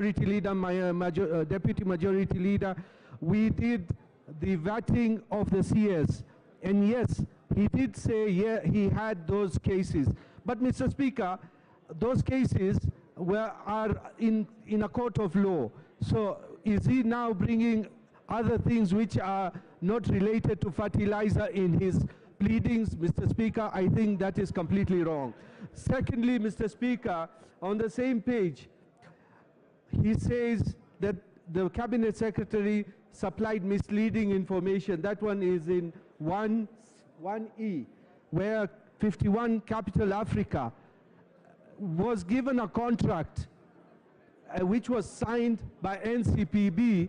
Majority Leader, my Deputy Majority Leader, we did the vetting of the CS. And yes, he did say, yeah, he had those cases. But Mr. Speaker, those cases are in a court of law. So is he now bringing other things which are not related to fertilizer in his pleadings? Mr. Speaker, I think that is completely wrong. Secondly, Mr. Speaker, on the same page, he says that the Cabinet Secretary supplied misleading information. That one is in 1E, where 51 Capital Africa was given a contract which was signed by NCPB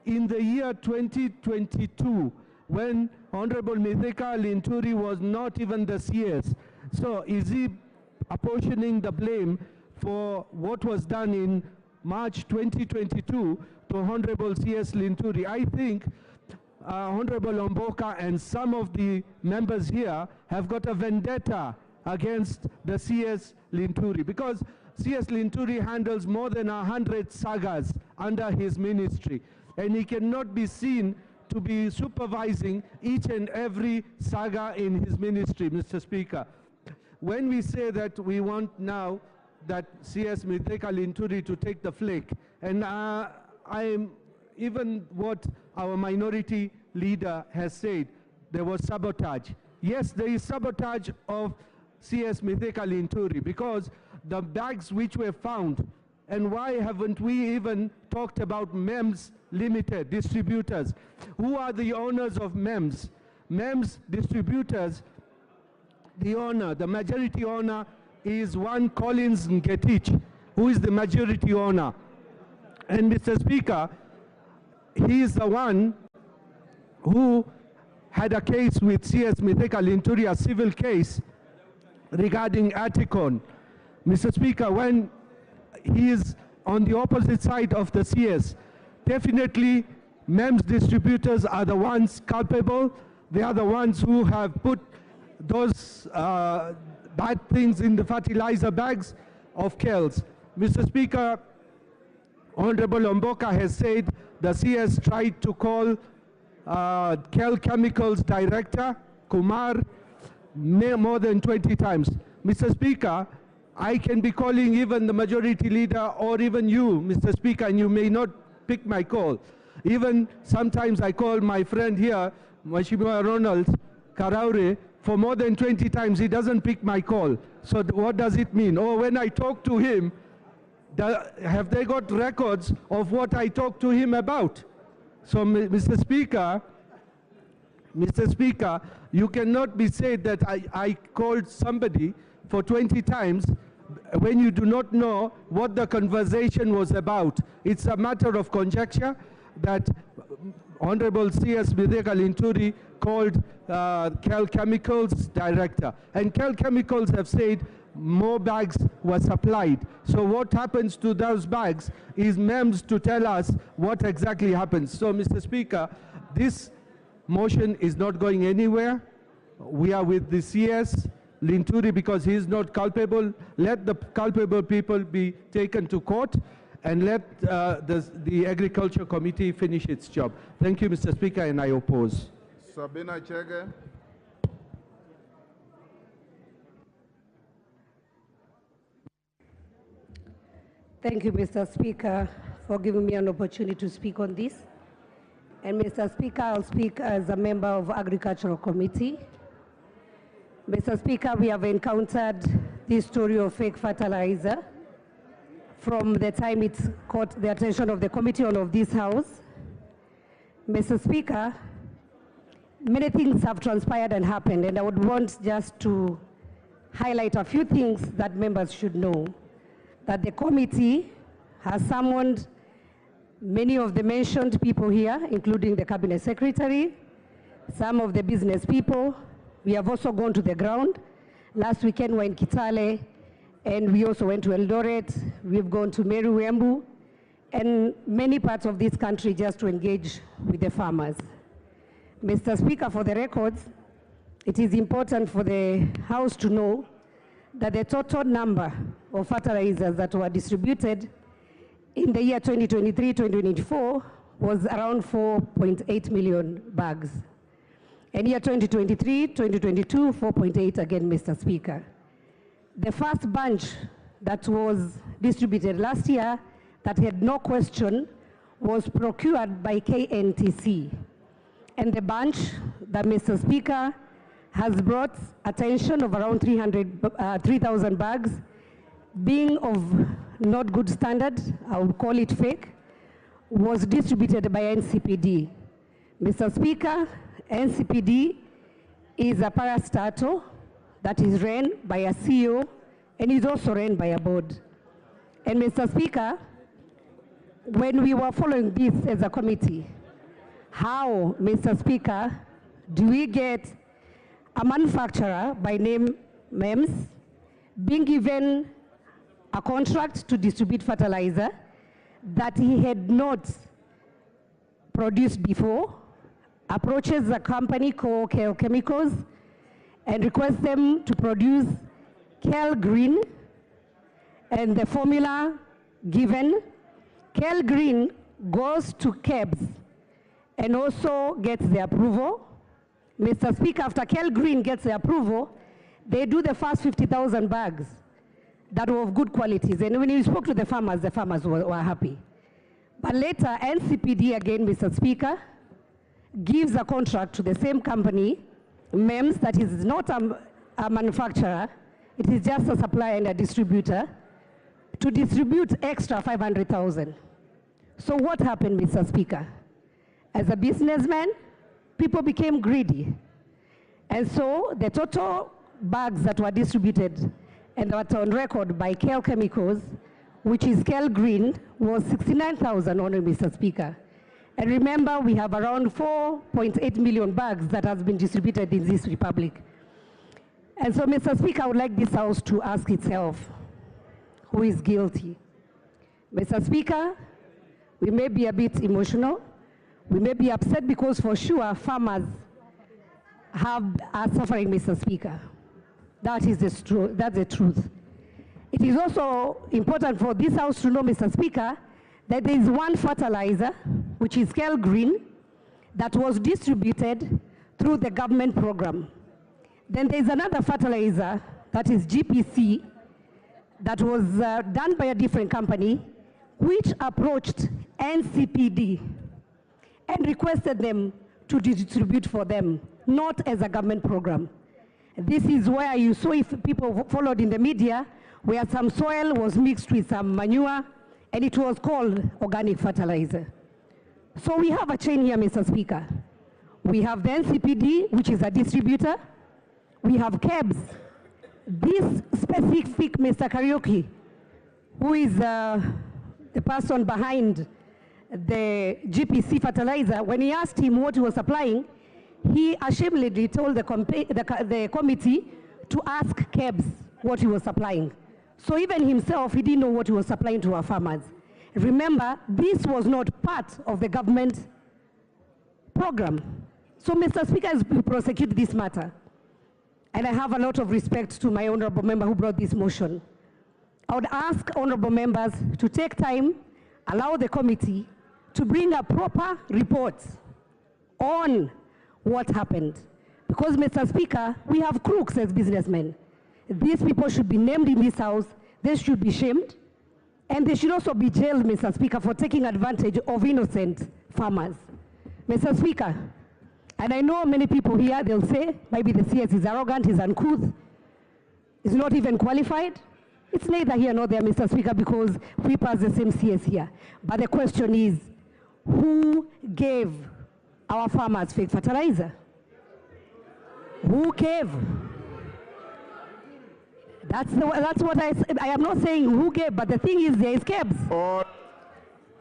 in the year 2022, when Honorable Mithika Linturi was not even the CS. So is he apportioning the blame for what was done in March 2022 to Honorable CS Linturi? I think Honorable Omboka and some of the members here have got a vendetta against the CS Linturi, because CS Linturi handles more than 100 sagas under his ministry, and he cannot be seen to be supervising each and every saga in his ministry, Mr. Speaker. When we say that we want now that CS Mithika Linturi to take the flake, and even what our minority leader has said, there was sabotage. Yes, there is sabotage of CS Mithika Linturi, because the bags which were found, and why haven't we even talked about MEMS Limited distributors? Who are the owners of MEMS? MEMS distributors, the majority owner is one Collins Ngetich, who is the majority owner. And Mr. Speaker, he is the one who had a case with CS Mithika Linturi, a civil case regarding Aticon. Mr. Speaker, when he is on the opposite side of the CS, definitely MEMS distributors are the ones culpable. They are the ones who have put those bad things in the fertilizer bags of KELS. Mr. Speaker, Honorable Omboka has said the CS tried to call KEL Chemicals Director, Kumar, more than 20 times. Mr. Speaker, I can be calling even the majority leader or even you, Mr. Speaker, and you may not pick my call. Even sometimes I call my friend here, Mheshimiwa Ronald Karaure, for more than 20 times. He doesn't pick my call. So what does it mean? Or when I talk to him, have they got records of what I talk to him about? So Mr. Speaker, you cannot be said that I called somebody for 20 times when you do not know what the conversation was about. It's a matter of conjecture that Honorable CS Mithika Linturi called KEL Chemicals Director. And KEL Chemicals have said more bags were supplied. So what happens to those bags is MEMS to tell us what exactly happens. So Mr. Speaker, this motion is not going anywhere. We are with the CS Linturi because he is not culpable. Let the culpable people be taken to court and let the Agriculture Committee finish its job. Thank you, Mr. Speaker, and I oppose. Sabina Chege. Thank you, Mr. Speaker, for giving me an opportunity to speak on this. And Mr. Speaker, I'll speak as a member of Agricultural Committee. Mr. Speaker, we have encountered this story of fake fertilizer from the time it caught the attention of the committee and of this House. Mr. Speaker, many things have transpired and happened, and I would want just to highlight a few things that members should know. That the committee has summoned many of the mentioned people here, including the Cabinet Secretary, some of the business people. We have also gone to the ground. Last weekend we were in Kitale, and we also went to Eldoret. We've gone to Meru, Embu, and many parts of this country just to engage with the farmers. Mr. Speaker, for the records, it is important for the House to know that the total number of fertilizers that were distributed in the year 2023-2024 was around 4.8 million bags. And year 2023-2022, 4.8 again, Mr. Speaker. The first bunch that was distributed last year that had no question was procured by KNTC. And the bunch that Mr. Speaker has brought attention of around 3,000 bags, being of not good standard, I would call it fake, was distributed by NCPD. Mr. Speaker, NCPD is a parastatal that is ran by a CEO and is also ran by a board. And Mr. Speaker, when we were following this as a committee, how, Mr. Speaker, do we get a manufacturer by name MEMS being given a contract to distribute fertilizer that he had not produced before, approaches a company called Kale Chemicals and requests them to produce Kale Green, and the formula given, Kale Green goes to KEBS and also gets the approval. Mr. Speaker, after Kale Green gets the approval, they do the first 50,000 bags that were of good qualities. And when you spoke to the farmers were happy. But later, NCPD again, Mr. Speaker, gives a contract to the same company, MEMS, that is not a manufacturer, it is just a supplier and a distributor, to distribute extra 500,000. So what happened, Mr. Speaker? As a businessman, people became greedy. And so the total bags that were distributed and that were on record by Kale Chemicals, which is Kale Green, was 69,000 only, Mr. Speaker. And remember, we have around 4.8 million bags that has been distributed in this republic. And so, Mr. Speaker, I would like this House to ask itself, who is guilty? Mr. Speaker, we may be a bit emotional. We may be upset because for sure farmers are suffering, Mr. Speaker. That's the truth. It is also important for this House to know, Mr. Speaker, that there is one fertilizer, which is Kale Green, that was distributed through the government program. Then there's another fertilizer that is GPC that was done by a different company, which approached NCPD and requested them to distribute for them, not as a government program. This is where you saw, if people followed in the media, where some soil was mixed with some manure, and it was called organic fertilizer. So we have a chain here, Mr. Speaker. We have the NCPD, which is a distributor. We have KEBS. This specific Mr. Karaoke, who is the person behind the GPC fertilizer, when he asked him what he was supplying, he ashamedly told the committee to ask KEBS what he was supplying. So even himself, he didn't know what he was supplying to our farmers. Remember, this was not part of the government program. So, Mr. Speaker, we prosecute this matter. And I have a lot of respect to my honorable member who brought this motion. I would ask honorable members to take time, allow the committee to bring a proper report on what happened. Because, Mr. Speaker, we have crooks as businessmen. These people should be named in this House, they should be shamed, and they should also be jailed, Mr. Speaker, for taking advantage of innocent farmers. Mr. Speaker, and I know many people here, they'll say, maybe the CS is arrogant, he's uncouth, he's not even qualified. It's neither here nor there, Mr. Speaker, because we pass the same CS here. But the question is, who gave our farmers fake fertilizer? Who gave? That's what I am not saying who gave, but the thing is there is KEBS.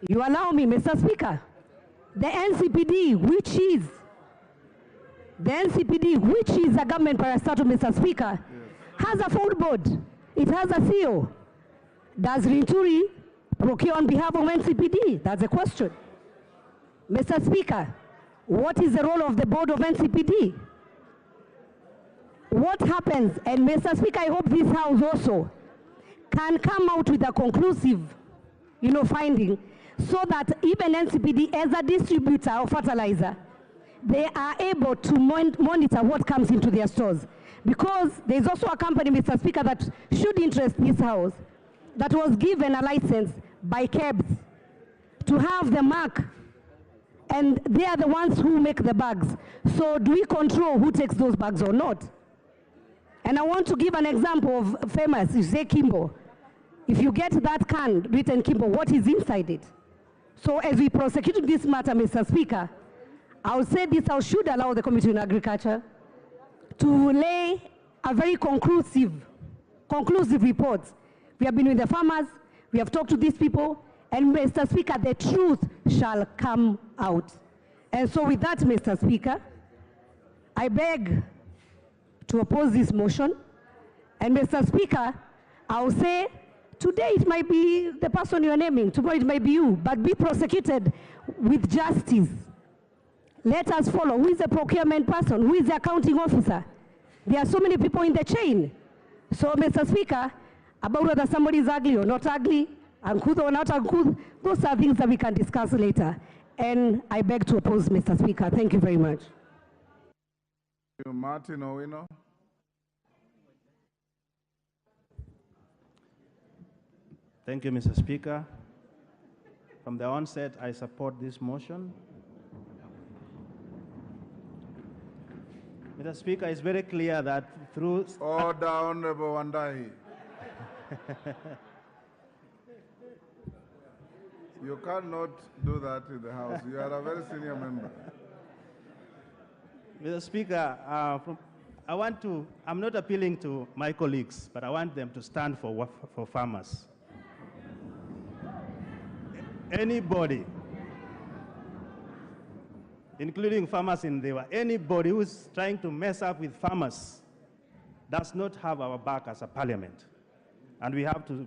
You allow me, Mr. Speaker. The NCPD, which is a government parastatal, Mr. Speaker, has a full board. It has a CEO. Does Linturi procure on behalf of NCPD? That's the question. Mr. Speaker, what is the role of the board of NCPD? What happens, and Mr. Speaker, I hope this House also can come out with a conclusive finding, so that even NCPD, as a distributor of fertilizer, they are able to monitor what comes into their stores. Because there's also a company, Mr. Speaker, that should interest this House, that was given a license by KEBS to have the mark, and they are the ones who make the bags. So do we control who takes those bags or not? And I want to give an example of famous, you say Kimbo. If you get that can written Kimbo, what is inside it? So as we prosecute this matter, Mr. Speaker, I would say this House should allow the Committee on Agriculture to lay a very conclusive report. We have been with the farmers, we have talked to these people, and Mr. Speaker, the truth shall come out. And so with that, Mr. Speaker, I beg to oppose this motion. And Mr. Speaker, I will say, today it might be the person you are naming, tomorrow it might be you, but be prosecuted with justice. Let us follow. Who is the procurement person? Who is the accounting officer? There are so many people in the chain. So, Mr. Speaker, about whether somebody is ugly or not ugly, uncouth or not uncouth, those are things that we can discuss later. And I beg to oppose, Mr. Speaker. Thank you very much. Thank you, Martin Owino. Thank you, Mr. Speaker. From the onset, I support this motion. Mr. Speaker, it's very clear that through... Order, Honorable Wandahi. You cannot do that in the House. You are a very senior member. Mr. Speaker, I'm not appealing to my colleagues, but I want them to stand for farmers. Anybody, including farmers in Dewa, anybody who is trying to mess up with farmers does not have our back as a parliament. And we have to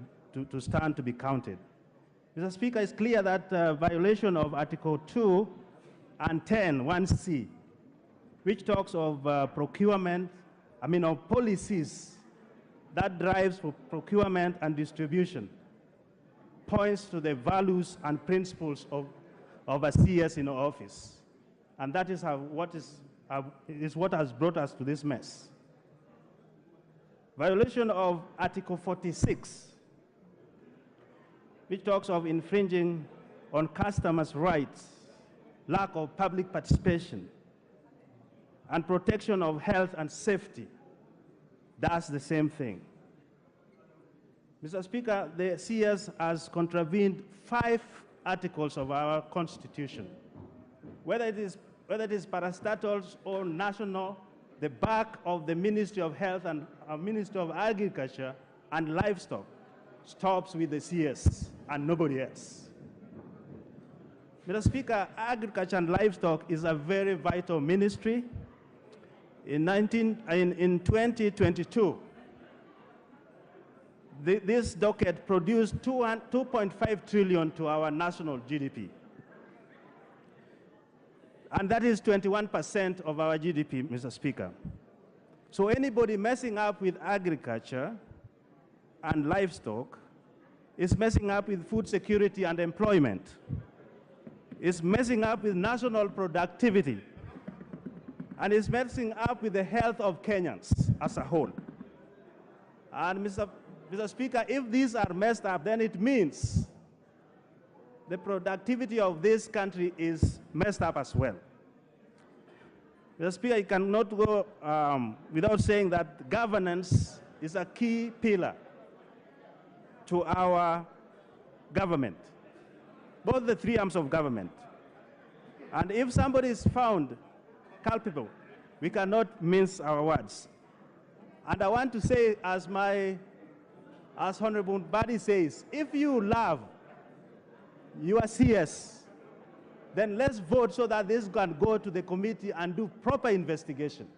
stand to be counted. Mr. Speaker, it's clear that violation of Article 2 and 10, 1C, which talks of of policies that drives for procurement and distribution, points to the values and principles of a CS in office. And that is what has brought us to this mess. Violation of Article 46, which talks of infringing on customers' rights, lack of public participation, and protection of health and safety. That's the same thing. Mr. Speaker, the CS has contravened 5 articles of our Constitution. Whether it is parastatals or national, the back of the Ministry of Health and Ministry of Agriculture and Livestock stops with the CS and nobody else. Mr. Speaker, Agriculture and Livestock is a very vital ministry. In 2022, this docket produced 2.5 trillion to our national GDP. And that is 21% of our GDP, Mr. Speaker. So anybody messing up with agriculture and livestock is messing up with food security and employment. It's messing up with national productivity. And it's messing up with the health of Kenyans as a whole. And Mr. Speaker, if these are messed up, then it means the productivity of this country is messed up as well. Mr. Speaker, you cannot go without saying that governance is a key pillar to our government, both the 3 arms of government. And if somebody is found culpable, we cannot mince our words. And I want to say, as Honorable Badi says, if you love your CS, then let's vote so that this can go to the committee and do proper investigation.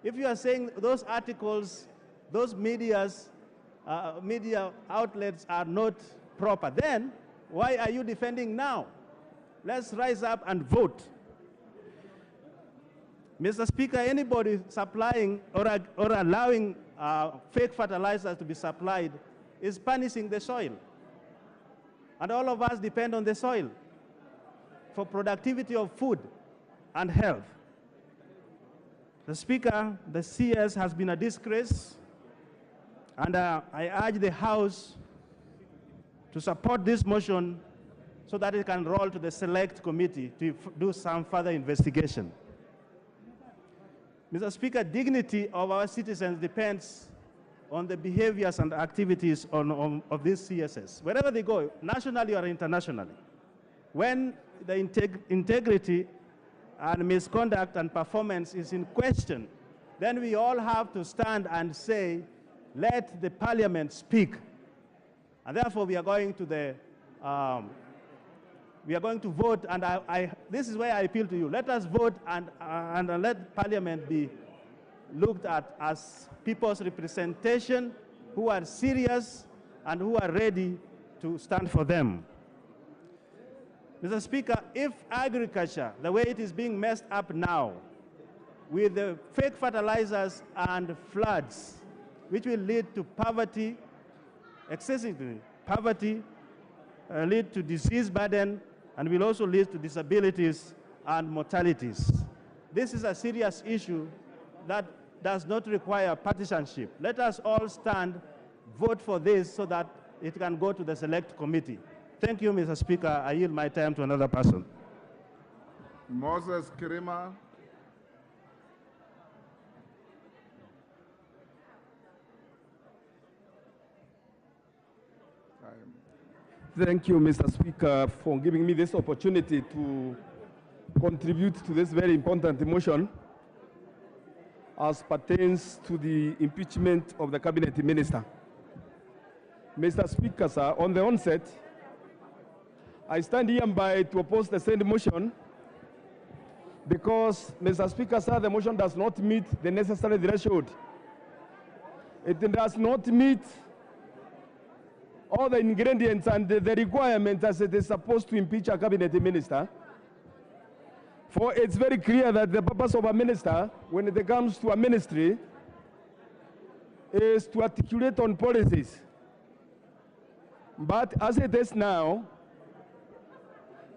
If you are saying those articles, those media outlets are not proper, then why are you defending now? Let's rise up and vote. Mr. Speaker, anybody supplying or allowing fake fertilizers to be supplied is punishing the soil. And all of us depend on the soil for productivity of food and health. The Speaker, the CS has been a disgrace, and I urge the House to support this motion so that it can roll to the Select Committee to do some further investigation. Mr. Speaker, dignity of our citizens depends on the behaviors and activities of these CSS, wherever they go, nationally or internationally. When the integrity and misconduct and performance is in question, then we all have to stand and say, let the parliament speak. And therefore, we are going to vote, and this is where I appeal to you. Let us vote and let parliament be looked at as people's representation who are serious and who are ready to stand for them. Mr. Speaker, if agriculture, the way it is being messed up now, with the fake fertilizers and floods, which will lead to poverty, excessively poverty, lead to disease burden, and will also lead to disabilities and mortalities. This is a serious issue that does not require partisanship. Let us all stand, vote for this so that it can go to the Select Committee. Thank you, Mr. Speaker. I yield my time to another person. Moses Kirima. Thank you, Mr. Speaker, for giving me this opportunity to contribute to this very important motion as pertains to the impeachment of the Cabinet Minister. Mr. Speaker, sir, on the onset, I stand hereby to oppose the said motion because, Mr. Speaker, sir, the motion does not meet the necessary threshold. It does not meet all the ingredients and the requirements as it is supposed to impeach a cabinet minister. For it's very clear that the purpose of a minister, when it comes to a ministry, is to articulate on policies. But as it is now,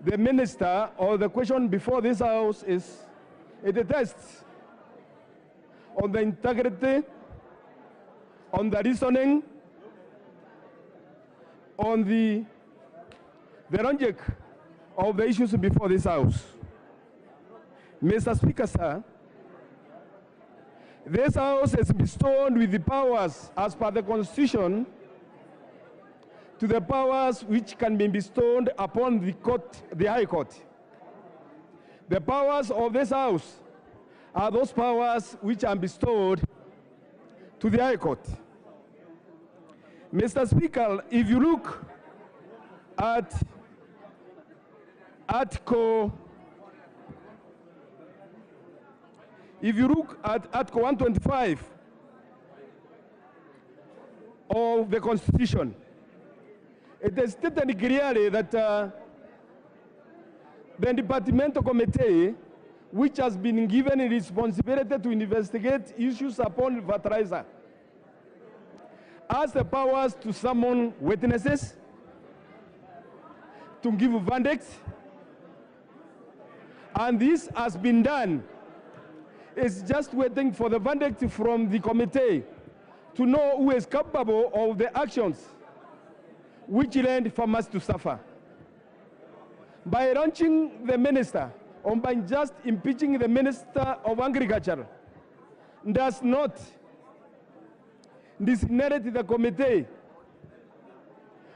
the minister, or the question before this House is, it tests on the integrity, on the reasoning, on the logic of the issues before this House. Mr. Speaker, sir, this House is bestowed with the powers as per the Constitution to the powers which can be bestowed upon the court, the High Court. The powers of this House are those powers which are bestowed to the High Court. Mr. Speaker, if you look at Article 125 of the Constitution, it is stated clearly that the departmental committee, which has been given a responsibility to investigate issues upon fertilizer, has the powers to summon witnesses, to give verdicts, and this has been done. It's just waiting for the verdict from the committee to know who is capable of the actions which led farmers to suffer. By launching the minister, or by just impeaching the Minister of Agriculture, does not designate the committee,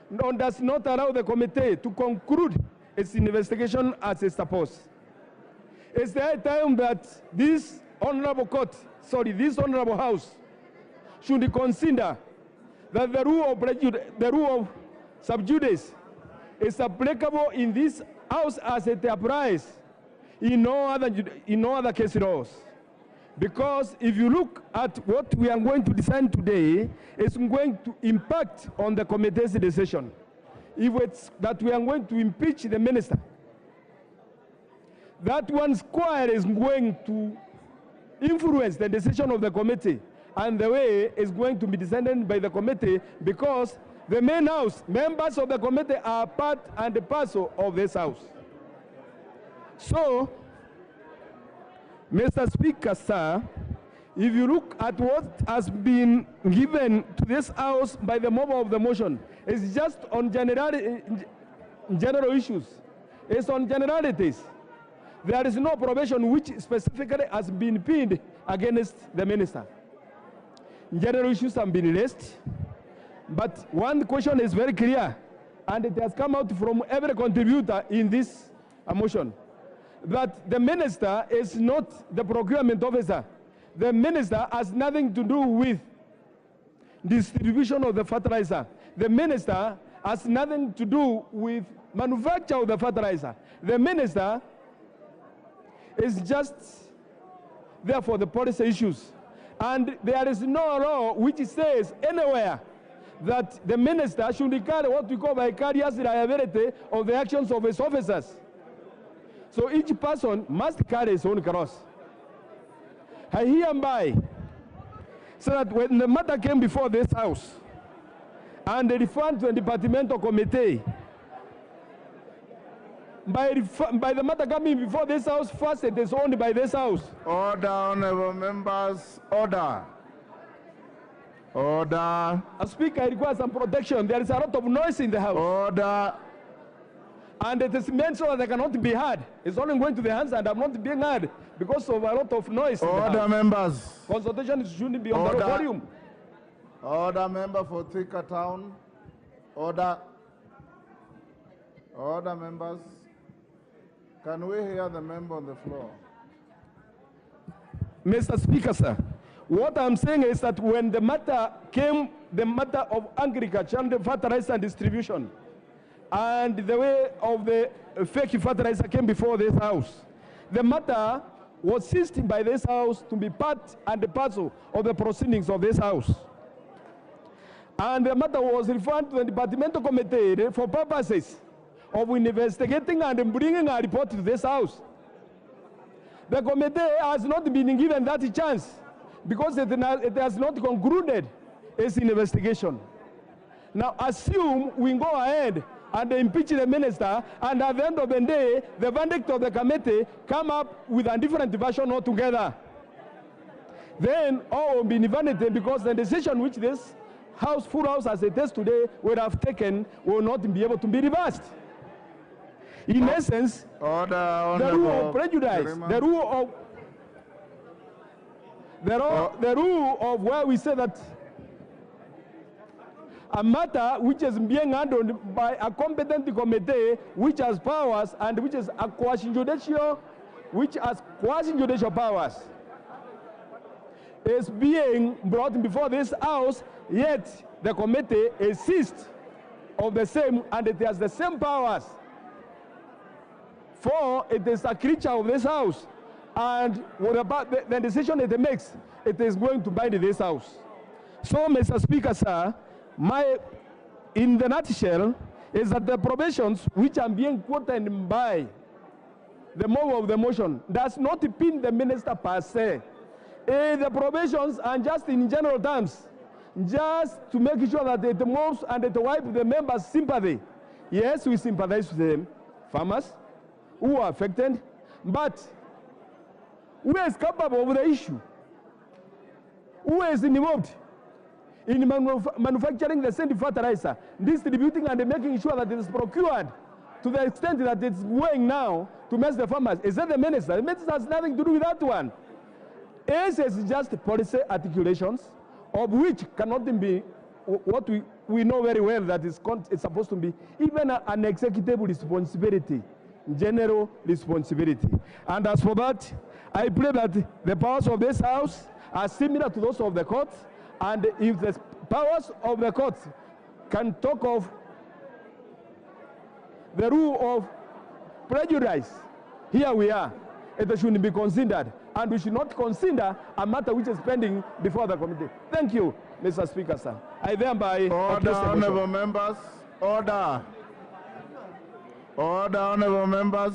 nor does not allow the committee to conclude its investigation as is supposed. It's the time that this honorable court, this honorable House, should consider that the rule of sub judice is applicable in this House as it applies in no other case laws. Because if you look at what we are going to decide today, it's going to impact on the committee's decision. If it's that we are going to impeach the minister, that one square is going to influence the decision of the committee and the way it's going to be decided by the committee, because the main house. Members of the committee are part and parcel of this house. So, Mr. Speaker, sir, if you look at what has been given to this house by the mover of the motion, it's just on general issues. It's on generalities. There is no provision which specifically has been pinned against the minister. General issues have been raised, but one question is very clear, and it has come out from every contributor in this motion, that the minister is not the procurement officer. The minister has nothing to do with distribution of the fertilizer. The minister has nothing to do with manufacture of the fertilizer. The minister is just there for the policy issues. And there is no law which says anywhere that the minister should carry what we call vicarious liability of the actions of his officers. So each person must carry his own cross. I hereby say that when the matter came before this house and they referred to a departmental committee, by the matter coming before this house, first it is owned by this house. Order, honorable members, order. Order. A speaker requires some protection. There is a lot of noise in the house. Order. And it is meant so that they cannot be heard. It's only going to the hands and I'm not being heard because of a lot of noise. Order, members. Consultation shouldn't be on the volume. Order, member for Thika Town. Order. Order, members. Can we hear the member on the floor? Mr. Speaker, sir, what I'm saying is that when the matter came, the matter of agriculture and the fertilizer distribution, and the way of the fake fertilizer came before this house, the matter was seized by this house to be part and parcel of the proceedings of this house. And the matter was referred to the departmental committee for purposes of investigating and bringing a report to this house. The committee has not been given that chance because it has not concluded its investigation. Now assume we go ahead and impeach the minister, and at the end of the day, the verdict of the committee come up with a different version altogether. Then all will be invalidated because the decision which this house, full house as it is today, would have taken will not be able to be reversed. In essence, the rule of prejudice, the rule of where we say that a matter which is being handled by a competent committee which has powers and which is a quasi-judicial, which has quasi-judicial powers, is being brought before this house, yet the committee insists of the same and it has the same powers. For it is a creature of this house, and what about the decision it makes, it is going to bind this house. So, Mr. Speaker, sir, in the nutshell, is that the provisions which are being quoted by the mover of the motion does not pin the minister per se. The provisions are just in general terms, just to make sure that it moves and it wipes the members' sympathy. Yes, we sympathize with the farmers who are affected, but who is capable of the issue? Who is involved in manufacturing the same fertilizer, distributing and making sure that it is procured to the extent that it's going now to mess the farmers? Is that the minister? The minister has nothing to do with that one. This is just policy articulations, of which cannot be what we know very well that it's supposed to be even an executive responsibility, general responsibility. And as for that, I pray that the powers of this house are similar to those of the court, and if the powers of the court can talk of the rule of prejudice, here we are. It should be considered, and we should not consider a matter which is pending before the committee. Thank you, Mr. Speaker, sir. I thereby order, honorable members. Order. Order, honorable members.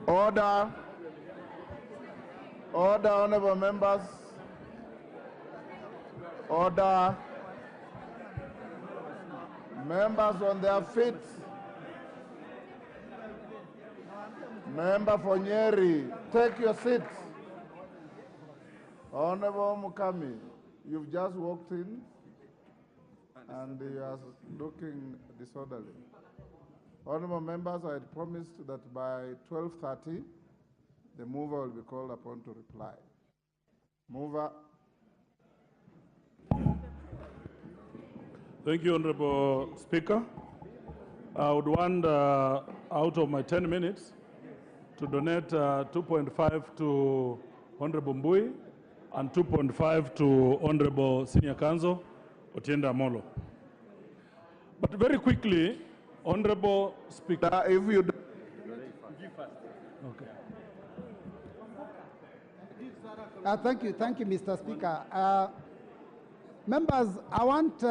Order. Order, honorable members. Order. Members on their feet. Member for Nyeri, take your seat. Honorable Mukami, you've just walked in and you are looking disorderly. Honorable members, I had promised that by 12:30, the mover will be called upon to reply. Mover. Thank you, Honorable Speaker. I would want, out of my 10 minutes, to donate 2.5 to Honorable Mbui and 2.5 to Honorable Senior Counsel Otienda Amolo. But very quickly, Honorable Speaker, If you do okay. Thank you, Mr. Speaker. Members, I want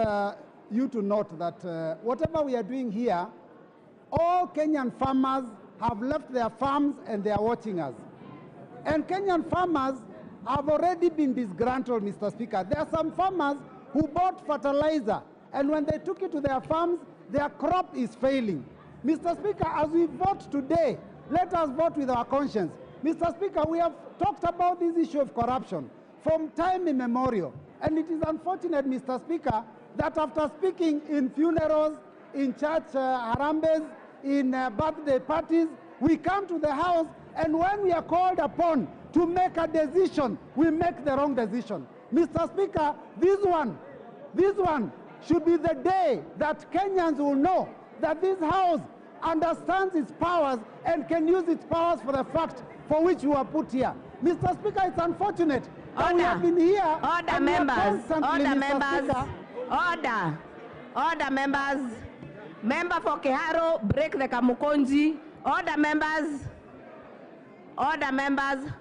you to note that whatever we are doing here, all Kenyan farmers have left their farms and they are watching us. And Kenyan farmers have already been disgruntled, Mr. Speaker. There are some farmers who bought fertilizer, and when they took it to their farms, their crop is failing. Mr. Speaker, as we vote today, let us vote with our conscience. Mr. Speaker, we have talked about this issue of corruption from time immemorial. And it is unfortunate, Mr. Speaker, that after speaking in funerals, in church harambes, in birthday parties, we come to the House, and when we are called upon to make a decision, we make the wrong decision. Mr. Speaker, this one should be the day that Kenyans will know that this House understands its powers and can use its powers for the fact for which we were put here. Mr. Speaker, it's unfortunate that we have been here. Order, members. Order, members. Order. Order, members. Member for Keharo, break the Kamukonji. Order, members. Order, members.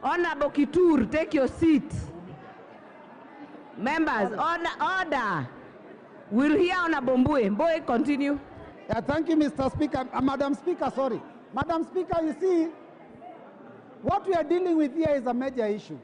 Honorable Kitur, take your seat. Members, order. We'll hear Honorable Mbui. Mbui, continue. Yeah, thank you, Mr. Speaker. Madam Speaker, sorry. Madam Speaker, you see, what we are dealing with here is a major issue.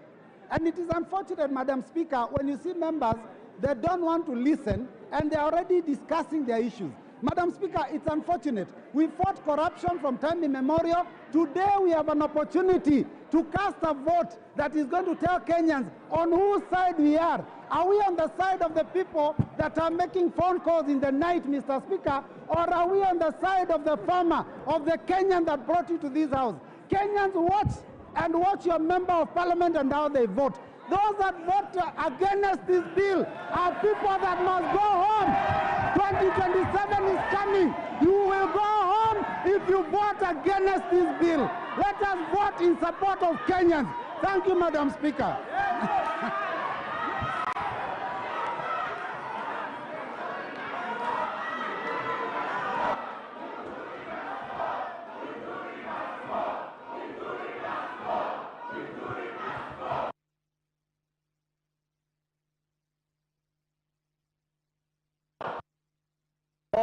And it is unfortunate, Madam Speaker, when you see members, they don't want to listen and they're already discussing their issues. Madam Speaker, it's unfortunate. We fought corruption from time immemorial. Today we have an opportunity to cast a vote that is going to tell Kenyans on whose side we are. Are we on the side of the people that are making phone calls in the night, Mr. Speaker, or are we on the side of the farmer, of the Kenyan that brought you to this house? Kenyans, watch your member of parliament and how they vote. Those that vote against this bill are people that must go home. 2027 is coming. You will go home if you vote against this bill. Let us vote in support of Kenyans. Thank you, Madam Speaker.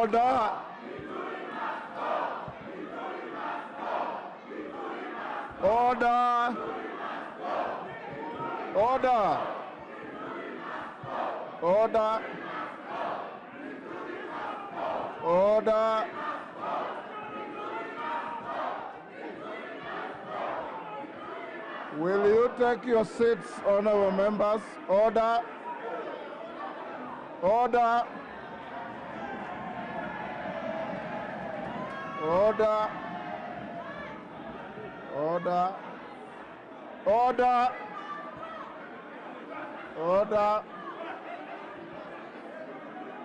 order. Order. Order. Order. Order. Will you take your seats, honorable members? Order. Order. Order. Order. Order. Order.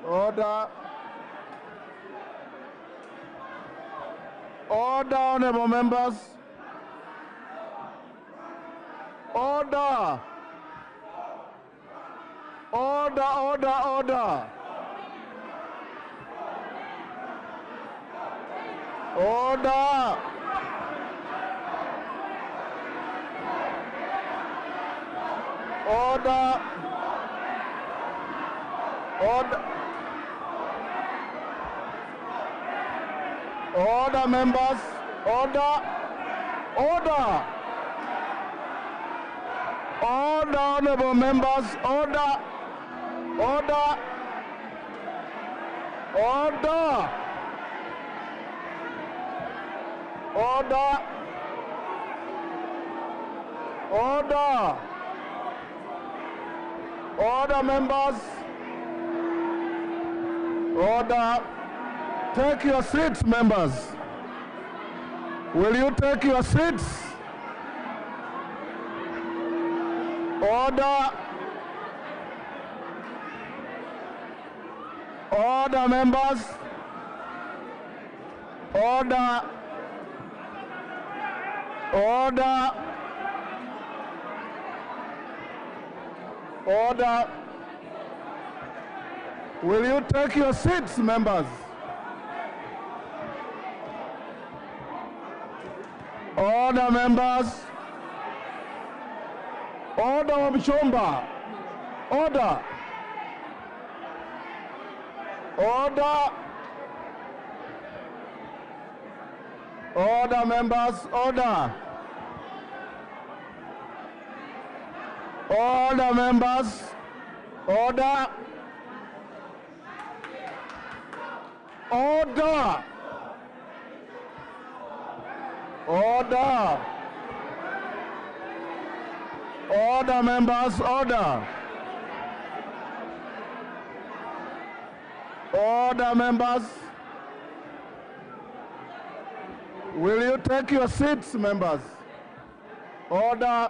Order. Order, honorable members. Order. Order, order, order. Order. Order. Order. Order, members. Order. Order. Order, honorable members. Order. Order. Order! Order! Order! Order, members! Order! Take your seats, members. Will you take your seats? Order! Order, members! Order! Order! Order! Will you take your seats, members? Order, members! Order, Mchomba! Order! Order! Order, members! Order! Order, members! Order! Order! Order! Order, members! Order! Order, members! Will you take your seats, members? Order!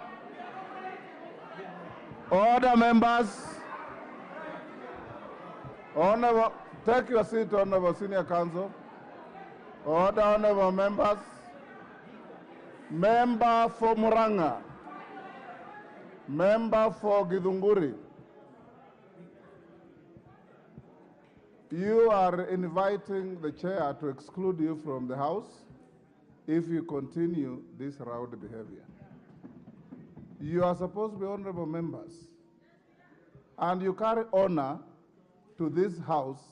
Order, members! Honorable, take your seat, Honorable Senior Counsel. Order, honorable members. Member for Muranga. Member for Githunguri. You are inviting the chair to exclude you from the House if you continue this rowdy behavior. You are supposed to be honorable members, and you carry honor to this House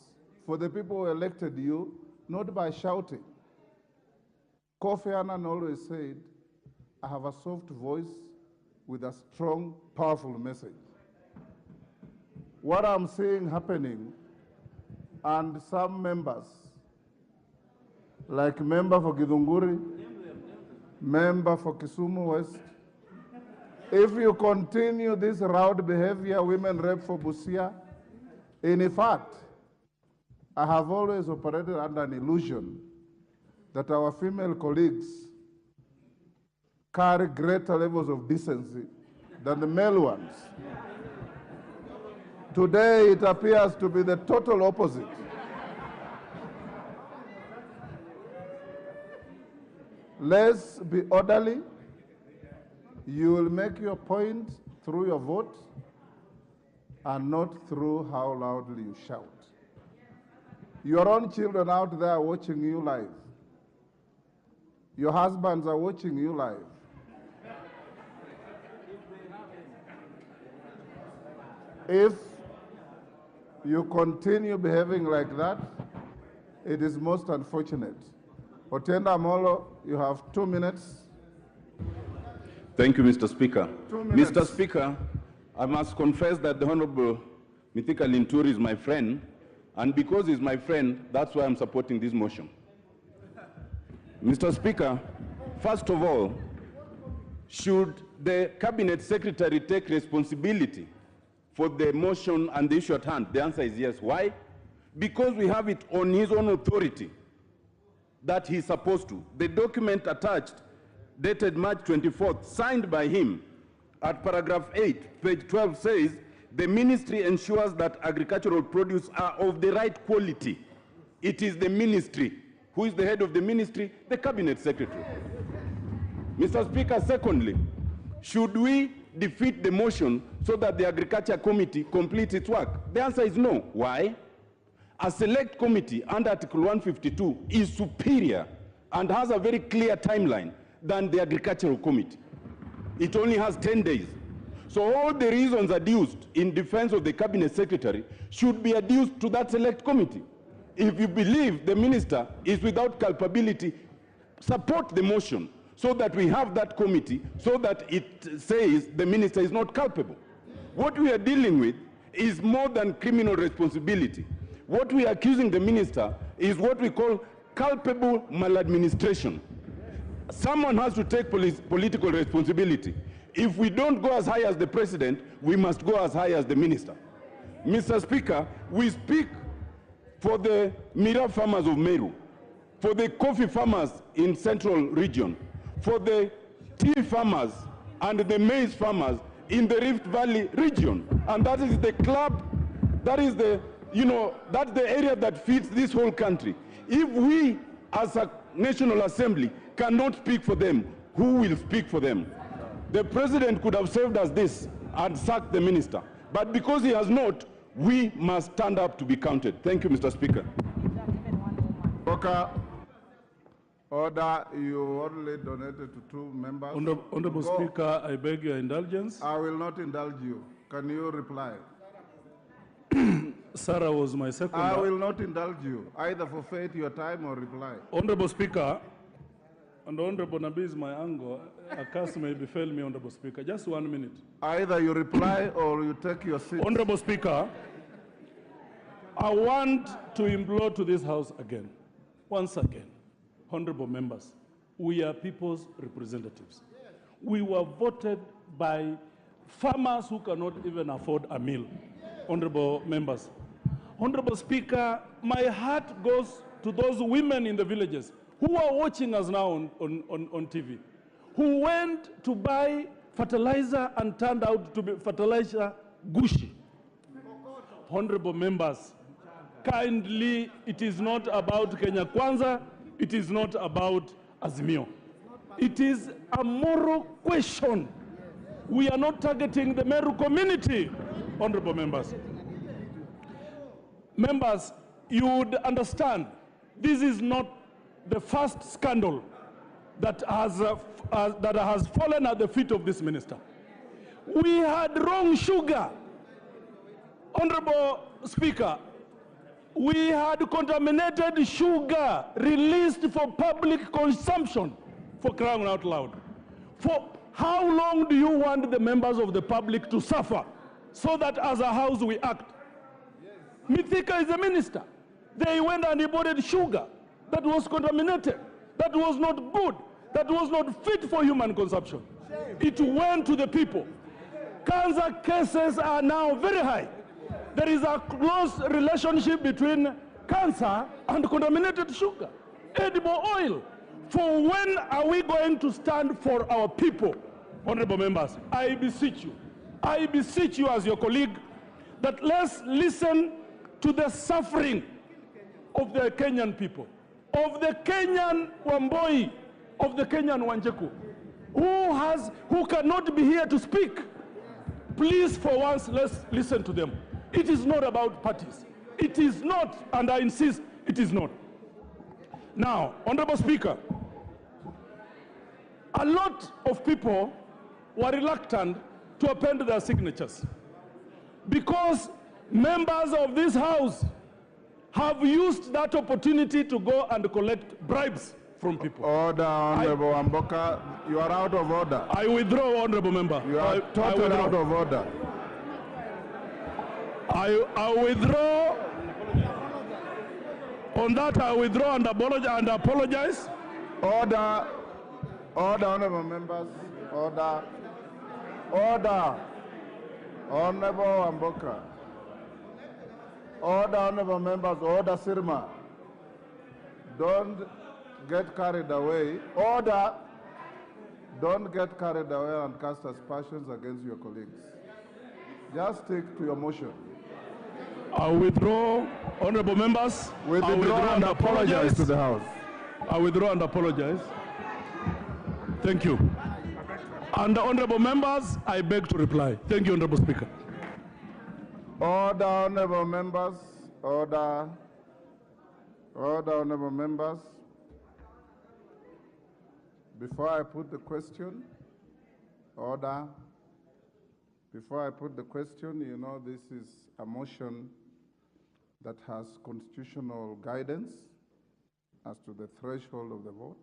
for the people who elected you, not by shouting. Kofi Annan always said, I have a soft voice with a strong, powerful message. What I'm seeing happening, and some members, like member for Githunguri, member for Kisumu West, if you continue this rowdy behavior, women rep for Busia, in fact, I have always operated under an illusion that our female colleagues carry greater levels of decency than the male ones. Today, it appears to be the total opposite. Let's be orderly. You will make your point through your vote and not through how loudly you shout. Your own children out there are watching you live. Your husbands are watching you live. If you continue behaving like that, it is most unfortunate. Otenda Molo, you have 2 minutes. Thank you, Mr. Speaker. 2 minutes. Mr. Speaker, I must confess that the Honorable Mithika Linturi is my friend, and because he's my friend, that's why I'm supporting this motion. Mr. Speaker, first of all, should the Cabinet Secretary take responsibility for the motion and the issue at hand? The answer is yes. Why? Because we have it on his own authority that he's supposed to. The document attached, dated March 24th, signed by him, at paragraph 8, page 12 says, the ministry ensures that agricultural produce are of the right quality. It is the ministry. Who is the head of the ministry? The Cabinet Secretary. Mr. Speaker, secondly, should we defeat the motion so that the Agriculture Committee completes its work? The answer is no. Why? A select committee under Article 152 is superior and has a very clear timeline than the Agricultural Committee. It only has 10 days. So all the reasons adduced in defense of the Cabinet Secretary should be adduced to that select committee. If you believe the minister is without culpability, support the motion so that we have that committee, so that it says the minister is not culpable. What we are dealing with is more than criminal responsibility. What we are accusing the minister is what we call culpable maladministration. Someone has to take political responsibility. If we don't go as high as the president, we must go as high as the minister. Mr. Speaker, we speak for the Mira farmers of Meru, for the coffee farmers in Central Region, for the tea farmers and the maize farmers in the Rift Valley region. And that is the club, that is the, that's the area that feeds this whole country. If we as a National Assembly cannot speak for them, who will speak for them? The president could have served us this and sacked the minister. But because he has not, we must stand up to be counted. Thank you, Mr. Speaker. Okay. Order, you only donated to 2 members. Honorable Speaker, I beg your indulgence. I will not indulge you. Can you reply? Sarah was my second. I will not indulge you. Either forfeit your time or reply. Honorable Speaker, and Honorable Nabi is my uncle. A curse may befall me, Honorable Speaker. Just 1 minute. Either you reply or you take your seat. Honorable Speaker, I want to implore to this House again, once again, honorable members, we are people's representatives. We were voted by farmers who cannot even afford a meal, honorable members. Honorable Speaker, my heart goes to those women in the villages who are watching us now on TV, who went to buy fertilizer and turned out to be fertilizer gushi. Honorable members, kindly, it is not about Kenya Kwanza, it is not about Azimio. It is a moral question. We are not targeting the Meru community, honorable members. Members, you would understand this is not the first scandal that has fallen at the feet of this minister. We had wrong sugar. Honorable Speaker, we had contaminated sugar released for public consumption, for crying out loud. For how long do you want the members of the public to suffer so that as a house we act? Mithika is a minister. They went and imported sugar that was contaminated, that was not good, that was not fit for human consumption. It went to the people. Cancer cases are now very high. There is a close relationship between cancer and contaminated sugar, edible oil. For when are we going to stand for our people? Honorable members, I beseech you as your colleague, that let's listen to the suffering of the Kenyan people, of the Kenyan Wamboi, of the Kenyan Wanjeku, who cannot be here to speak. Please, for once, let's listen to them. It is not about parties. It is not, and I insist, it is not. Now, Honorable Speaker, a lot of people were reluctant to append their signatures because members of this House have used that opportunity to go and collect bribes from people. Order, Honorable Amboka. You are out of order. I withdraw, Honorable Member. You are totally out of order. I withdraw. On that, I withdraw and apologize. Order. Order, honorable members. Order. Order. Honorable Amboka. Order, honorable members. Order, Sirma. Don't get carried away. Order. Don't get carried away and cast aspersions against your colleagues. Just stick to your motion. I withdraw, honorable members. Withdraw and apologize to the House. I withdraw and apologize. Thank you. And honorable members, I beg to reply. Thank you, Honorable Speaker. Order, honorable members. Order. Order, honorable members. Before I put the question, order. Before I put the question, you know, this is a motion that has constitutional guidance as to the threshold of the vote.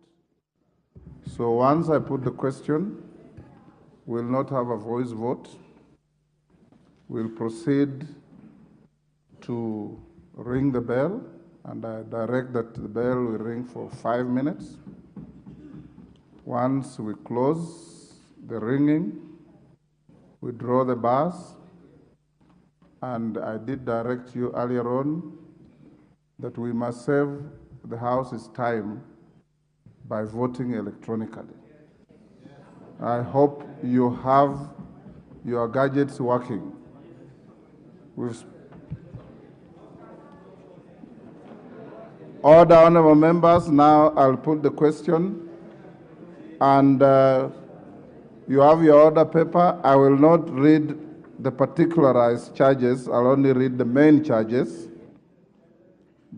So once I put the question, we'll not have a voice vote. We'll proceed to ring the bell, and I direct that the bell will ring for 5 minutes. Once we close the ringing, we draw the bars, and I did direct you earlier on that we must save the House's time by voting electronically. I hope you have your gadgets working. Order, honorable members. Now I'll put the question, and you have your order paper. I will not read the particularized charges. I'll only read the main charges.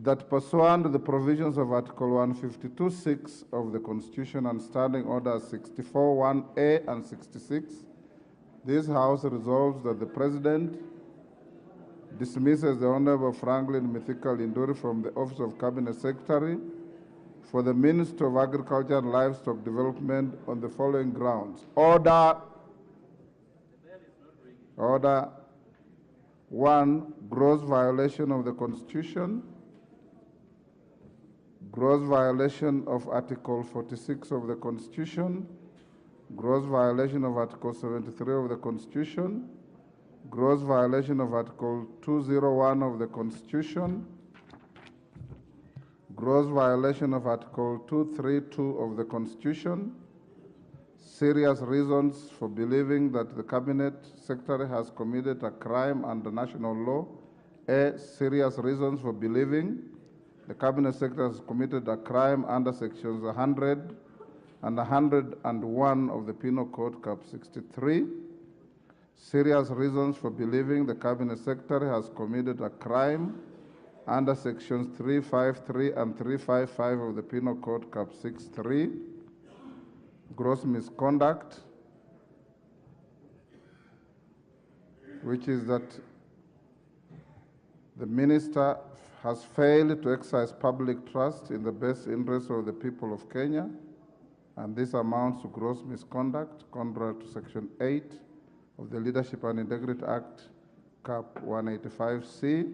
That pursuant to the provisions of Article 152(6) of the Constitution and Standing Orders 64(1)A and 66, this House resolves that the President dismisses the Honorable Franklin Mithika Linturi from the Office of Cabinet Secretary for the Ministry of Agriculture and Livestock Development on the following grounds. Order. Order. 1, gross violation of the Constitution. Gross violation of Article 46 of the Constitution, gross violation of Article 73 of the Constitution, gross violation of Article 201 of the Constitution, gross violation of Article 232 of the Constitution, serious reasons for believing that the Cabinet Secretary has committed a crime under national law. A, serious reasons for believing the Cabinet Secretary has committed a crime under sections 100 and 101 of the Penal Code, Cap 63. Serious reasons for believing the Cabinet Secretary has committed a crime under sections 353 and 355 of the Penal Code, Cap 63. Gross misconduct, which is that the Minister has failed to exercise public trust in the best interest of the people of Kenya, and this amounts to gross misconduct, contrary to Section 8 of the Leadership and Integrity Act, Cap 185C,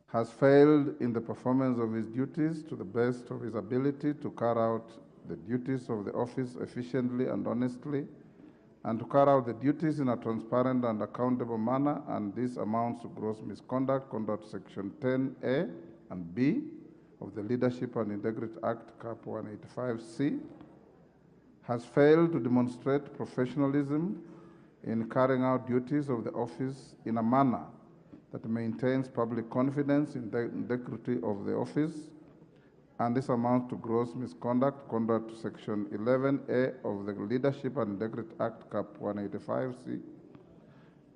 has failed in the performance of his duties to the best of his ability to carry out the duties of the office efficiently and honestly, and to carry out the duties in a transparent and accountable manner, and this amounts to gross misconduct, contrary to Section 10A and B of the Leadership and Integrity Act, Cap 185C, has failed to demonstrate professionalism in carrying out duties of the office in a manner that maintains public confidence in the integrity of the office, and this amounts to gross misconduct, contrary to Section 11A of the Leadership and Integrity Act, Cap 185C,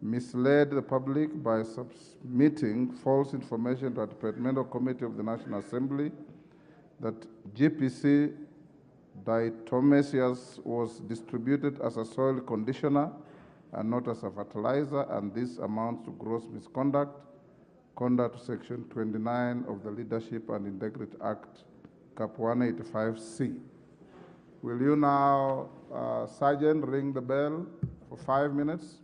misled the public by submitting false information to a departmental committee of the National Assembly that GPC diatomaceous was distributed as a soil conditioner and not as a fertilizer, and this amounts to gross misconduct, contrary to Section 29 of the Leadership and Integrity Act, Cap 185C. Will you now, Sergeant, ring the bell for 5 minutes?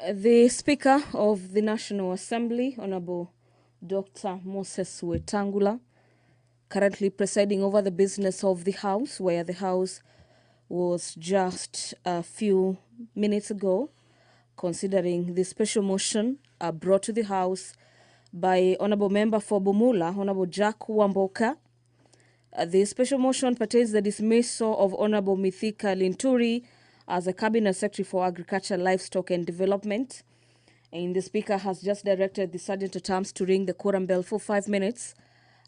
The Speaker of the National Assembly, Honorable Dr. Moses Wetangula, currently presiding over the business of the House, where the House was just a few minutes ago considering the special motion brought to the House by Honorable Member for Bumula, Honorable Jack Wamboka. The special motion pertains the dismissal of Honorable Mithika Linturi as a Cabinet Secretary for Agriculture, Livestock and Development. And the Speaker has just directed the Sergeant at Arms to ring the quorum bell for 5 minutes,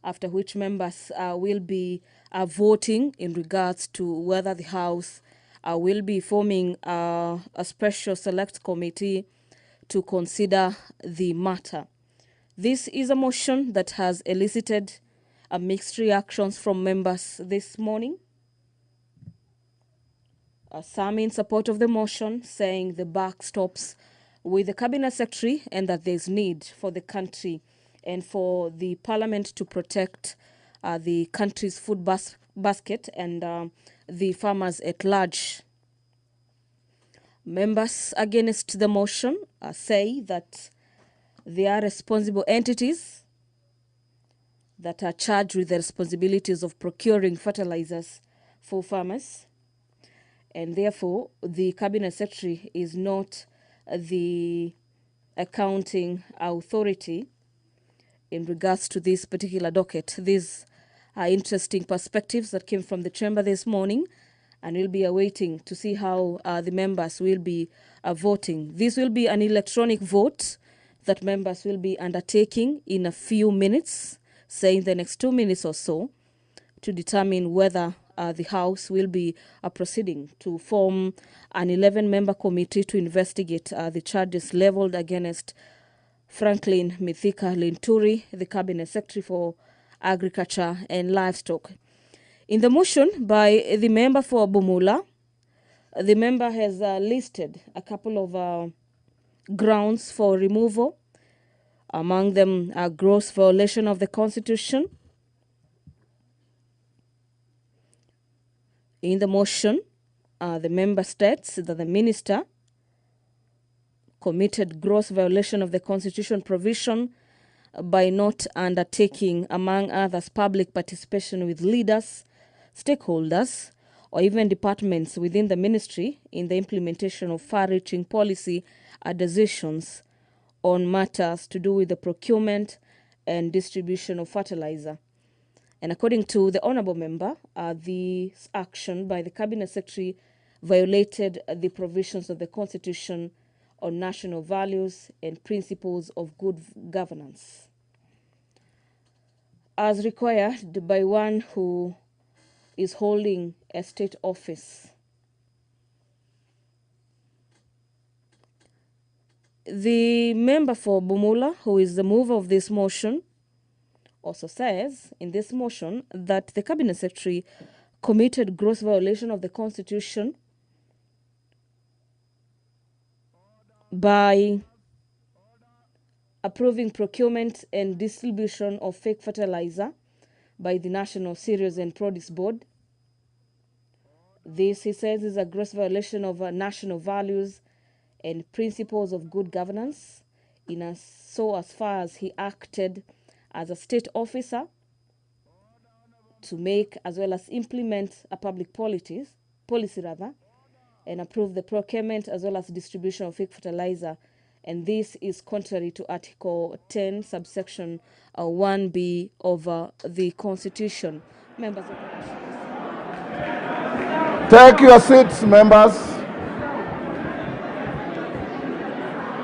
after which members will be voting in regards to whether the House will be forming a special select committee to consider the matter. This is a motion that has elicited mixed reactions from members this morning. Some in support of the motion, saying the buck stops with the Cabinet Secretary and that there is need for the country and for the Parliament to protect the country's food basket and the farmers at large. Members against the motion say that they are responsible entities that are charged with the responsibilities of procuring fertilizers for farmers, and therefore the Cabinet Secretary is not the accounting authority in regards to this particular docket. These are interesting perspectives that came from the chamber this morning, and we'll be awaiting to see how the members will be voting. This will be an electronic vote that members will be undertaking in a few minutes, say in the next 2 minutes or so, to determine whether the House will be proceeding to form an 11-member committee to investigate the charges leveled against Franklin Mithika Linturi, the Cabinet Secretary for Agriculture and Livestock. In the motion by the member for Bumula, the member has listed a couple of grounds for removal, among them a gross violation of the Constitution. In the motion, the member states that the minister committed gross violation of the Constitution provision by not undertaking, among others, public participation with leaders, stakeholders, or even departments within the ministry in the implementation of far-reaching policy decisions on matters to do with the procurement and distribution of fertilizer. And according to the honourable member, this action by the Cabinet Secretary violated the provisions of the Constitution on national values and principles of good governance, as required by one who is holding a state office. The member for Bumula, who is the mover of this motion, also says in this motion that the Cabinet Secretary committed gross violation of the Constitution by approving procurement and distribution of fake fertilizer by the National Cereals and Produce Board. This, he says, is a gross violation of national values and principles of good governance, as far as he acted as a state officer to make as well as implement a public policy and approve the procurement as well as distribution of fake fertilizer. And this is contrary to Article 10, subsection 1B of the Constitution. Members of the House. Take your seats, members.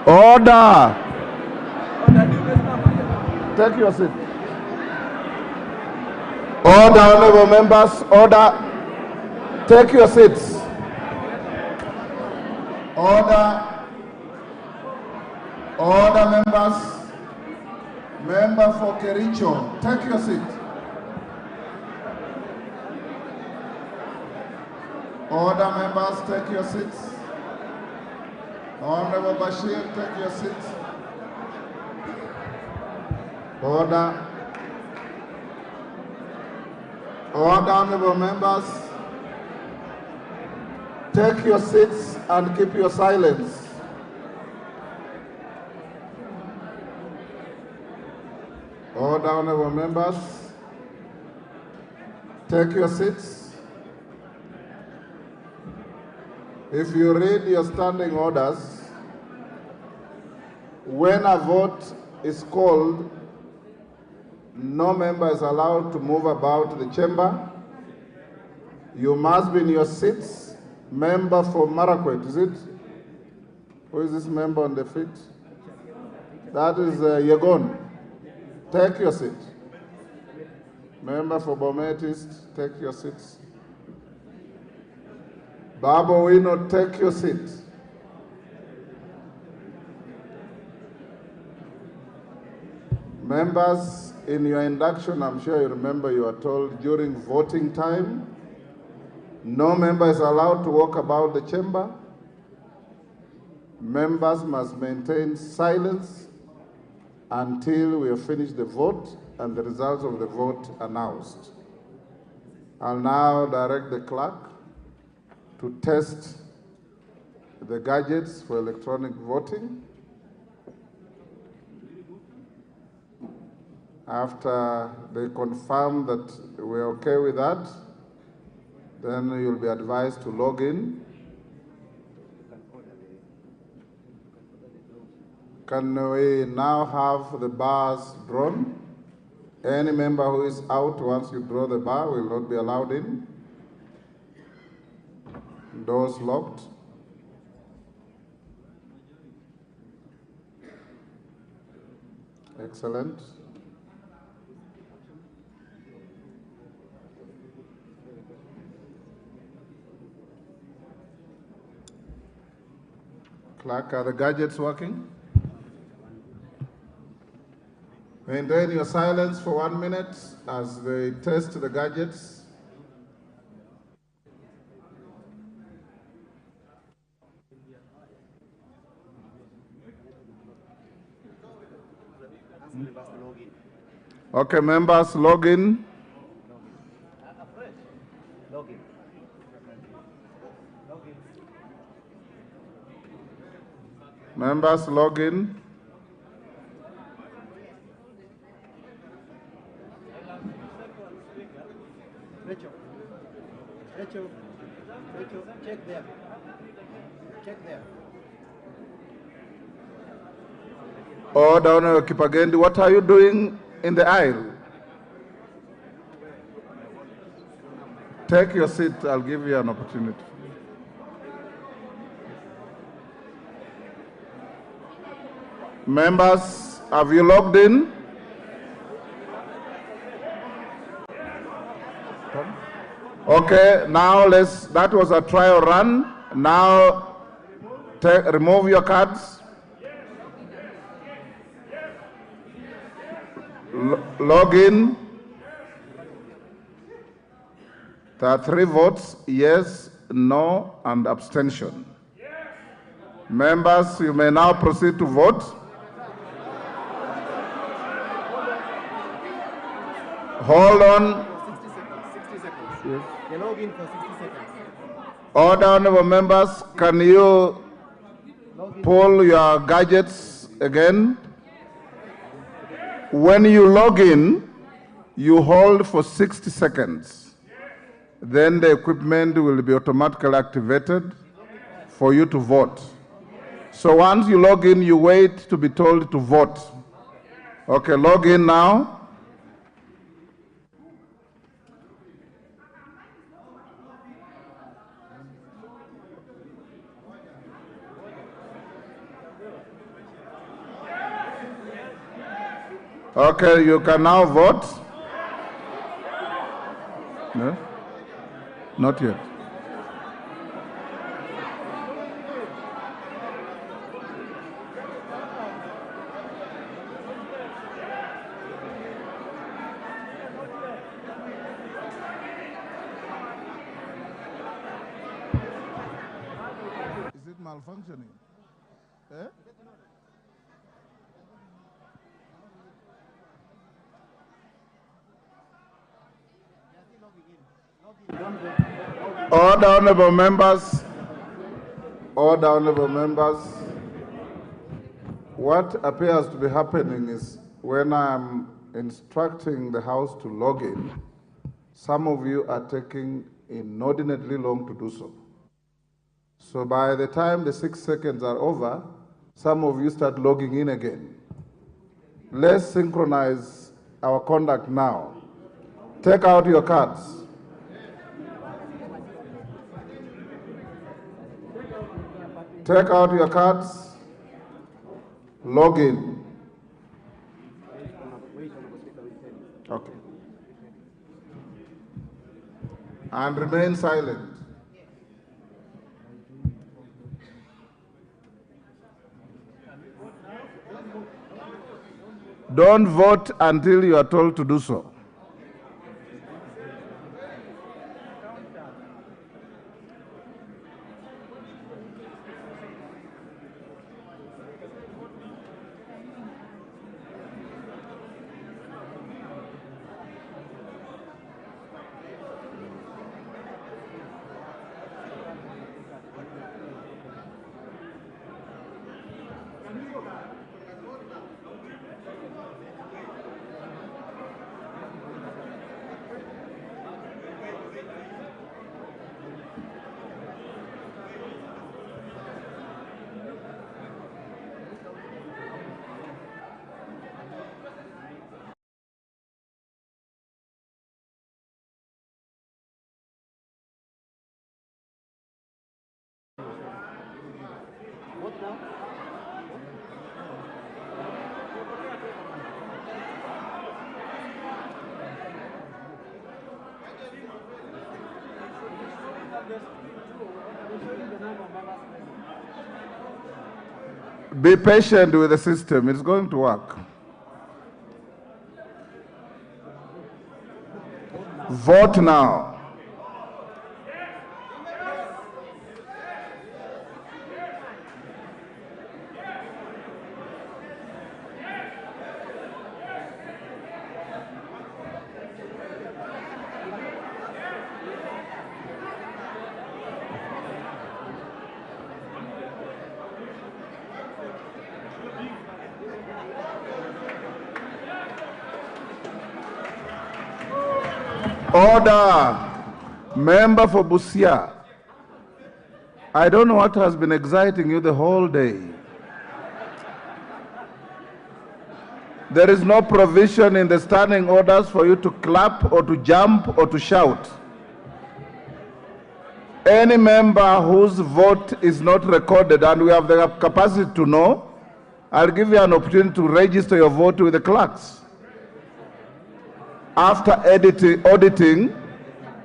Order. Take your seat. Order, honorable members. Order. Take your seats. Order. Order, members. Member for Kericho, take your seat. Order, members, take your seats. Honorable Bashir, take your seats. Order. Order, honorable members. Take your seats and keep your silence. Order, honorable members. Take your seats. If you read your standing orders, when a vote is called, no member is allowed to move about the chamber. You must be in your seats. Member for Marakwet, is it? Who is this member on the feet? That is Yegon. Take your seat. Member for Bomet East, take your seats. Babo Wino, take your seat. Members, in your induction, I'm sure you remember you were told during voting time, no member is allowed to walk about the chamber. Members must maintain silence until we have finished the vote and the results of the vote announced. I'll now direct the clerk to test the gadgets for electronic voting. After they confirm that we're okay with that, then you'll be advised to log in. Can we now have the bars drawn? Any member who is out once you draw the bar will not be allowed in. Doors locked. Excellent. Clerk, are the gadgets working? Maintain your silence for 1 minute as they test the gadgets. Okay, members, log in. Members, log in. Rachel, check there. Check there. Oh, down Kipagendi, what are you doing in the aisle? Take your seat, I'll give you an opportunity. Members, have you logged in? Okay, now that was a trial run. Now remove your cards. Log in. There are 3 votes, yes, no, and abstention. Members, you may now proceed to vote. Hold on. 60 seconds. Yes. You log in for 60 seconds. All honorable members, can you pull your gadgets again? When you log in, you hold for 60 seconds. Then the equipment will be automatically activated for you to vote. So once you log in, you wait to be told to vote. Okay, log in now. Okay, you can now vote. No? Not yet. Is it malfunctioning? Eh? All honorable members, what appears to be happening is when I'm instructing the House to log in, some of you are taking inordinately long to do so. So by the time the 6 seconds are over, some of you start logging in again. Let's synchronize our conduct now. Take out your cards. Take out your cards. Log in. and remain silent. Don't vote until you are told to do so. Be patient with the system. It's going to work. Vote now. Order. Member for Busia. I don't know what has been exciting you the whole day. There is no provision in the standing orders for you to clap or to jump or to shout. Any member whose vote is not recorded, and we have the capacity to know, I'll give you an opportunity to register your vote with the clerks. After auditing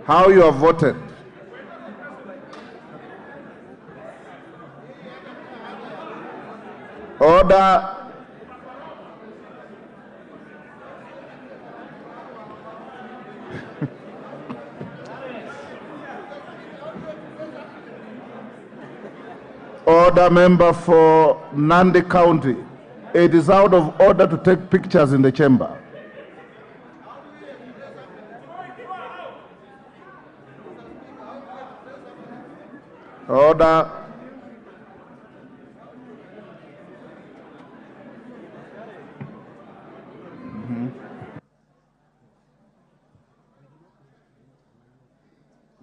how you have voted. Order. Order, member for Nandi County. It is out of order to take pictures in the chamber. Order.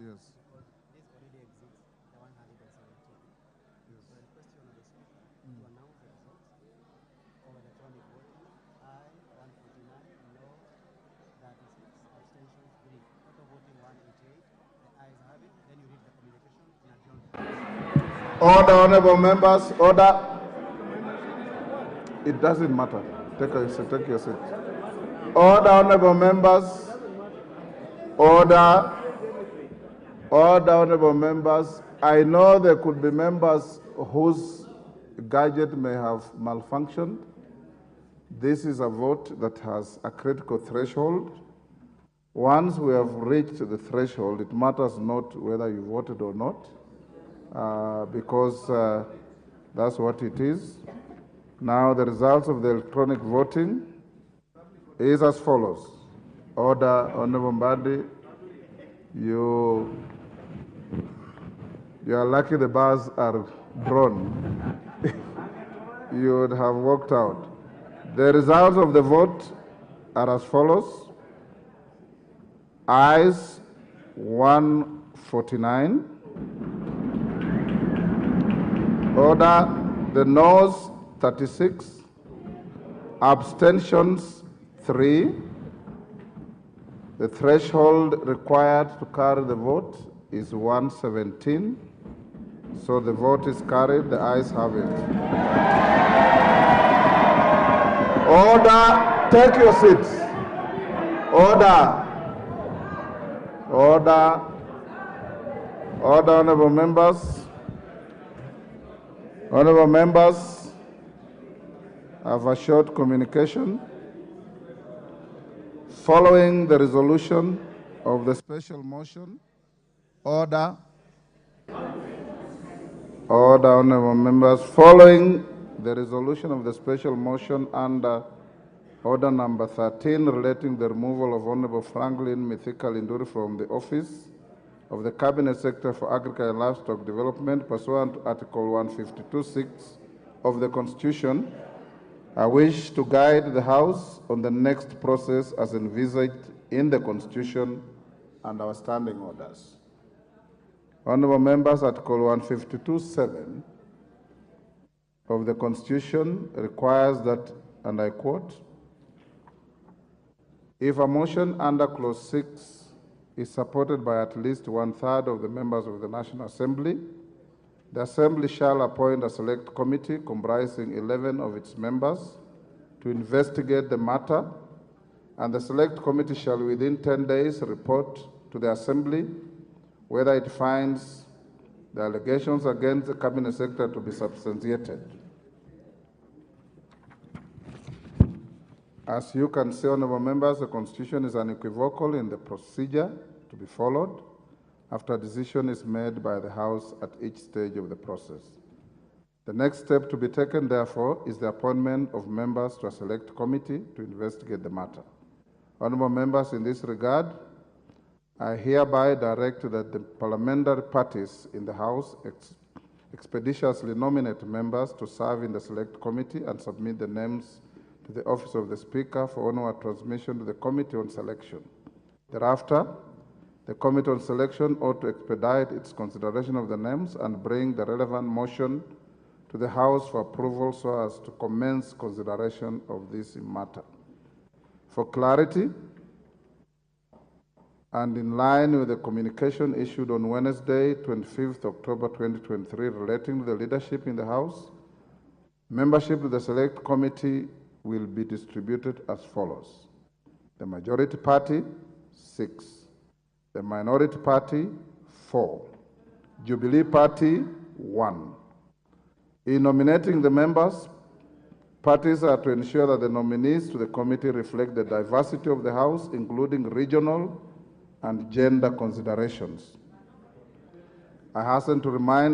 Yes. Order, honorable members, order. It doesn't matter. Take your seat. Order, honorable members. Order. Order, honorable members. I know there could be members whose gadget may have malfunctioned. This is a vote that has a critical threshold. Once we have reached the threshold, it matters not whether you voted or not. Because that's what it is. Now the results of the electronic voting is as follows. Order, Honorable Mbadi, you are lucky the bars are drawn. You would have walked out. The results of the vote are as follows. Ayes 149. Order, the noes 36, abstentions 3. The threshold required to carry the vote is 117. So the vote is carried, the ayes have it. Order, take your seats. Order. Order. Order, honorable members. Honorable members, I have a short communication. Following the resolution of the special motion, order. Order, honorable members. Following the resolution of the special motion under order number 13 relating the removal of Honorable Franklin Mithika Linturi from the office of the Cabinet Secretary for Agriculture and Livestock Development pursuant to Article 152(6) of the Constitution, I wish to guide the House on the next process as envisaged in the Constitution and our standing orders. Honorable members, Article 152(7) of the Constitution requires that, and I quote, if a motion under Clause 6 is supported by at least 1/3 of the members of the National Assembly, the Assembly shall appoint a select committee comprising 11 of its members to investigate the matter, and the select committee shall within 10 days report to the Assembly whether it finds the allegations against the Cabinet Secretary to be substantiated. As you can see, honorable members, the Constitution is unequivocal in the procedure to be followed after a decision is made by the House at each stage of the process. The next step to be taken, therefore, is the appointment of members to a select committee to investigate the matter. Honorable members, in this regard, I hereby direct that the parliamentary parties in the House expeditiously nominate members to serve in the select committee and submit the names to the office of the Speaker for onward transmission to the Committee on Selection. Thereafter, the Committee on Selection ought to expedite its consideration of the names and bring the relevant motion to the House for approval so as to commence consideration of this matter. For clarity, and in line with the communication issued on Wednesday, 25th October 2023, relating to the leadership in the House, membership to the Select Committee will be distributed as follows. The Majority Party, 6. The Minority Party, 4. Jubilee Party, 1. In nominating the members, parties are to ensure that the nominees to the committee reflect the diversity of the House, including regional and gender considerations. I hasten to remind